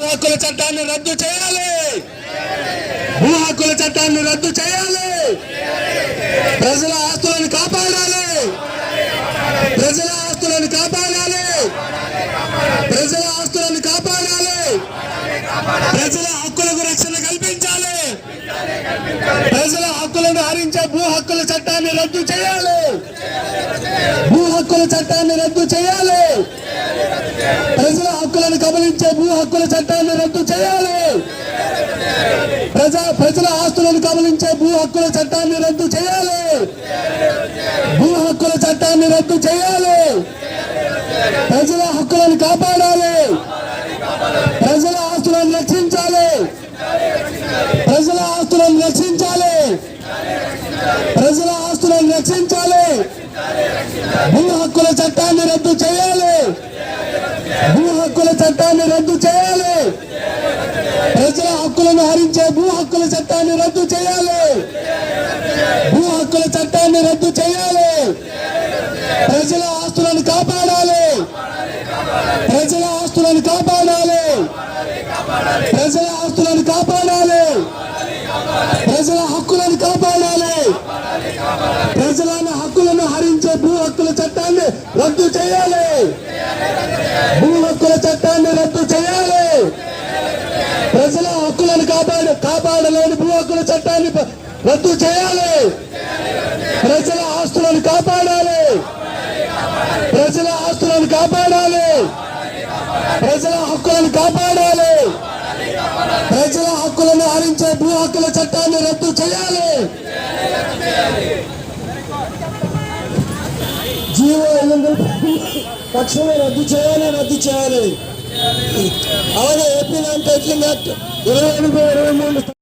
హక్కుల చట్టాన్ని రద్దు చేయాలి. భూ హక్కుల చట్టాన్ని రద్దు చేయాలి. ప్రజల ఆస్తులను కాపాడాలి. ప్రజల ఆస్తులను కాపాడాలి. ప్రజల ఆస్తులను కాపాడాలి. ప్రజల హక్కులకు రక్షణ కల్పించాలి. ప్రజల హక్కులను హరించే భూ హక్కుల చట్టాన్ని రద్దు చేయాలి. భూ హక్కుల చట్టాన్ని రద్దు చేయాలి. ప్రజల హక్కులను కబలించే భూ హక్కుల చట్టాన్ని రద్దు చేయాలి. ప్రజల ఆస్తులను కబలించే భూ హక్కుల చట్టాన్ని రద్దు చేయాలి. భూ హక్కుల చట్టాన్ని రద్దు చేయాలి. ప్రజల హక్కులను కాపాడాలి. ప్రజల ఆస్తులను రక్షించాలి. ప్రజల ఆస్తులను రక్షించాలి. ప్రజల ఆస్తులను రక్షించాలి. భూ హక్కుల చట్టాన్ని రద్దు చేయాలి. భూ హక్కుల చట్టాన్ని రద్దు చేయాలి. ప్రజల హక్కులను హరించే భూ హక్కుల చట్టాన్ని రద్దు చేయాలి. భూ హక్కుల చట్టాన్ని రద్దు చేయాలి. ప్రజల ఆస్తులను కాపాడాలి. ప్రజల ఆస్తులను కాపాడాలి. ప్రజల ఆస్తులను కాపాడాలి. ప్రజల హక్కులను కాపాడాలి. ప్రజల హక్కులను హరించే భూ హక్కుల చట్టాన్ని రద్దు చేయాలి. భూ హక్కుల చట్టాన్ని రద్దు చేయాలి. ప్రజల హక్కులను కాపాడలేని భూ హక్కుల చట్టాన్ని రద్దు చేయాలి. ప్రజల ఆస్తులను కాపాడాలి. ప్రజల ఆస్తులను కాపాడాలి. ప్రజల హక్కులను కాపాడాలి. ప్రజల హక్కులను హరించే భూ హక్కుల చట్టాన్ని రద్దు చేయాలి. జీవో 8 తక్షణమే రద్దు చేయాలి. అలాగే ఏపీ 28 23